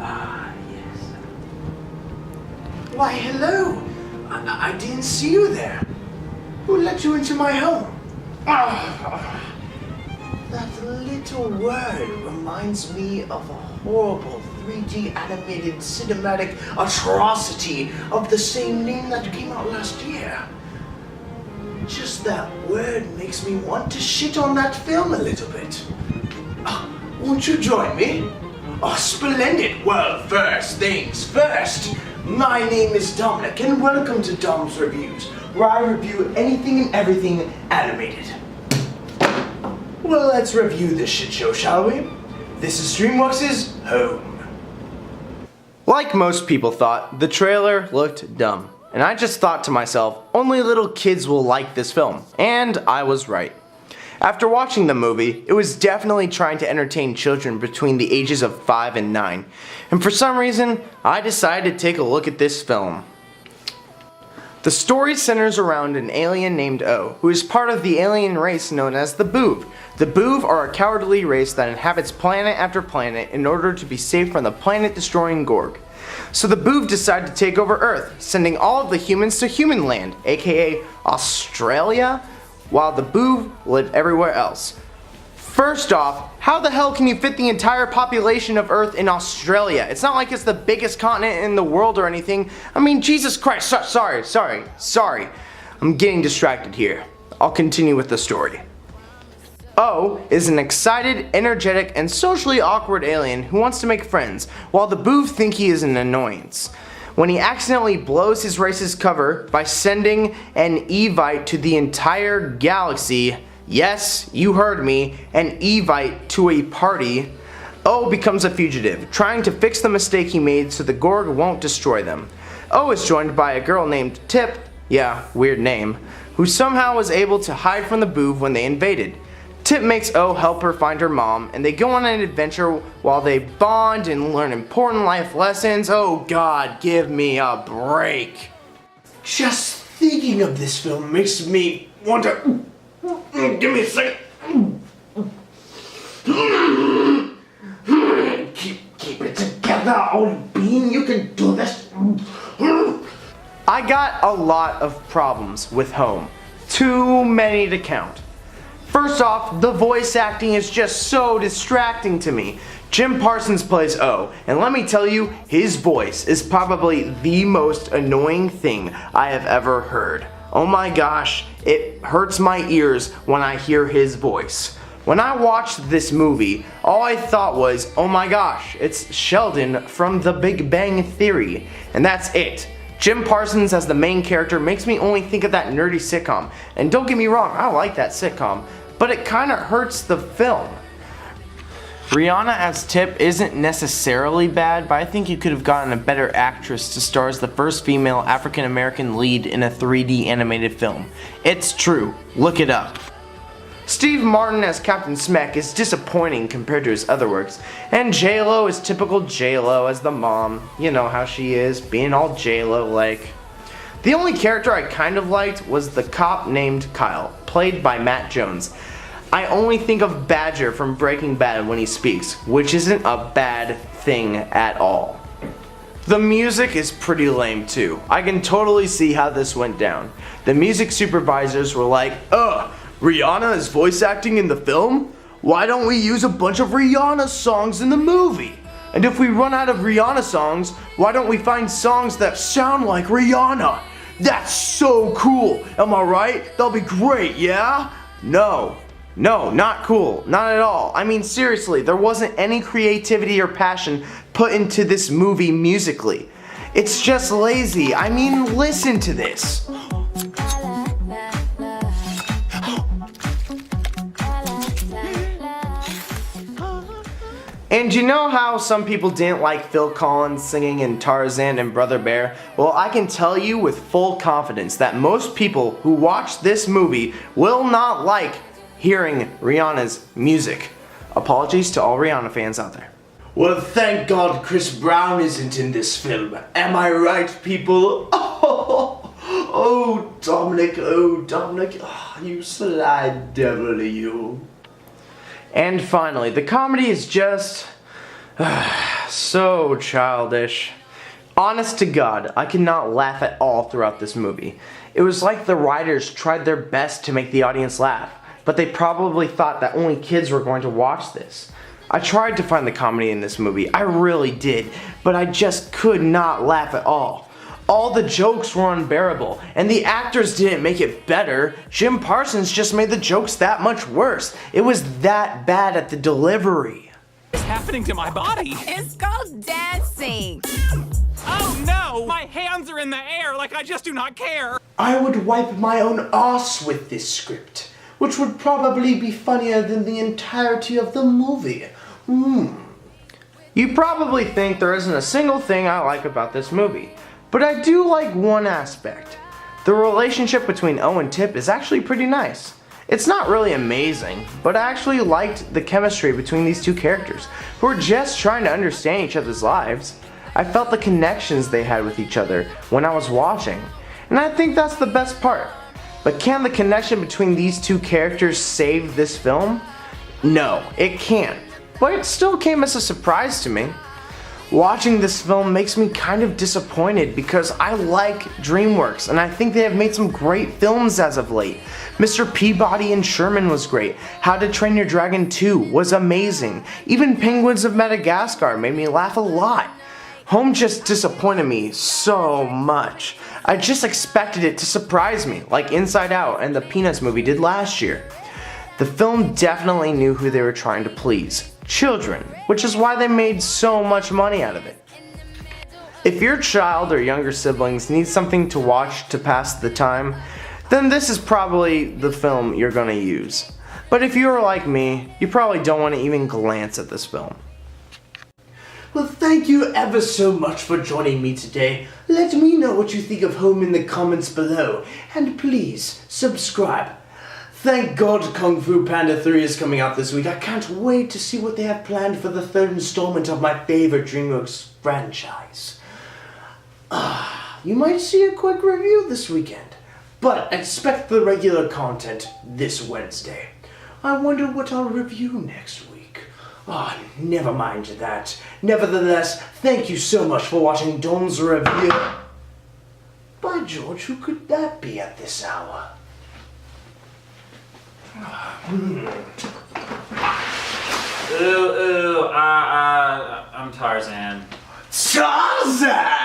Ah, yes. Why, hello. I didn't see you there. Who let you into my home? Ah, that little word reminds me of a horrible 3D animated cinematic atrocity of the same name that came out last year. Just that word makes me want to shit on that film a little bit. Won't you join me? Oh, splendid! Well, first things first. My name is Dominic, and welcome to Dom's Reviews, where I review anything and everything animated. Well, let's review this shit show, shall we? This is DreamWorks' Home. Like most people thought, the trailer looked dumb. And I just thought to myself, only little kids will like this film. And I was right. After watching the movie, it was definitely trying to entertain children between the ages of 5 and 9. And for some reason, I decided to take a look at this film. The story centers around an alien named O, who is part of the alien race known as the Boov. The Boov are a cowardly race that inhabits planet after planet in order to be safe from the planet-destroying Gorg. So the Boov decide to take over Earth, sending all of the humans to human land, aka Australia, while the Boov live everywhere else. First off, how the hell can you fit the entire population of Earth in Australia? It's not like it's the biggest continent in the world or anything. I mean, Jesus Christ, sorry. I'm getting distracted here. I'll continue with the story. O is an excited, energetic, and socially awkward alien who wants to make friends, while the Boov think he is an annoyance. When he accidentally blows his race's cover by sending an Evite to the entire galaxy, yes, you heard me, an Evite to a party, O becomes a fugitive, trying to fix the mistake he made so the Gorg won't destroy them. O is joined by a girl named Tip, yeah, weird name, who somehow was able to hide from the Boov when they invaded. Tip makes O help her find her mom, and they go on an adventure while they bond and learn important life lessons. Oh God, give me a break. Just thinking of this film makes me want to... Give me a second. Keep it together, old bean. You can do this. I got a lot of problems with Home. Too many to count. First off, the voice acting is just so distracting to me. Jim Parsons plays O, and let me tell you, his voice is probably the most annoying thing I have ever heard. Oh my gosh, it hurts my ears when I hear his voice. When I watched this movie, all I thought was, oh my gosh, it's Sheldon from The Big Bang Theory, and that's it. Jim Parsons as the main character makes me only think of that nerdy sitcom, and don't get me wrong, I like that sitcom, but it kinda hurts the film. Rihanna as Tip isn't necessarily bad, but I think you could have gotten a better actress to star as the first female African American lead in a 3D animated film. It's true, look it up. Steve Martin as Captain Smek is disappointing compared to his other works, and J-Lo is typical J-Lo as the mom. You know how she is, being all J-Lo-like. The only character I kind of liked was the cop named Kyle, played by Matt Jones. I only think of Badger from Breaking Bad when he speaks, which isn't a bad thing at all. The music is pretty lame too. I can totally see how this went down. The music supervisors were like, Rihanna is voice acting in the film? Why don't we use a bunch of Rihanna songs in the movie? And if we run out of Rihanna songs, why don't we find songs that sound like Rihanna? That's so cool, am I right? That'll be great, yeah? No, not cool, not at all. I mean seriously, there wasn't any creativity or passion put into this movie musically. It's just lazy. I mean, listen to this. And you know how some people didn't like Phil Collins singing in Tarzan and Brother Bear? Well, I can tell you with full confidence that most people who watch this movie will not like hearing Rihanna's music. Apologies to all Rihanna fans out there. Well, thank God Chris Brown isn't in this film. Am I right, people? Oh, Dominic, you sly devil, you. And finally, the comedy is just So childish. Honest to God, I could not laugh at all throughout this movie. It was like the writers tried their best to make the audience laugh, but they probably thought that only kids were going to watch this. I tried to find the comedy in this movie, I really did, but I just could not laugh at all. All the jokes were unbearable, and the actors didn't make it better. Jim Parsons just made the jokes that much worse. It was that bad at the delivery. What's happening to my body? It's called dancing. Oh no! My hands are in the air like I just do not care. I would wipe my own ass with this script, which would probably be funnier than the entirety of the movie. You probably think there isn't a single thing I like about this movie, but I do like one aspect. The relationship between O and Tip is actually pretty nice. It's not really amazing, but I actually liked the chemistry between these two characters, who are just trying to understand each other's lives. I felt the connections they had with each other when I was watching, and I think that's the best part. But can the connection between these two characters save this film? No, it can't, but it still came as a surprise to me. Watching this film makes me kind of disappointed because I like DreamWorks and I think they have made some great films as of late. Mr. Peabody and Sherman was great. How to Train Your Dragon 2 was amazing. Even Penguins of Madagascar made me laugh a lot. Home just disappointed me so much. I just expected it to surprise me, like Inside Out and the Peanuts movie did last year. The film definitely knew who they were trying to please. Children, which is why they made so much money out of it. If your child or younger siblings need something to watch to pass the time, then this is probably the film you're gonna use. But if you're like me, you probably don't want to even glance at this film. Well, thank you ever so much for joining me today. Let me know what you think of Home in the comments below, and please subscribe. Thank God Kung Fu Panda 3 is coming out this week. I can't wait to see what they have planned for the third installment of my favorite DreamWorks franchise. You might see a quick review this weekend, but expect the regular content this Wednesday. I wonder what I'll review next week. Never mind that. Nevertheless, thank you so much for watching Don's review. By George, who could that be at this hour? Ooh, I'm Tarzan. Tarzan!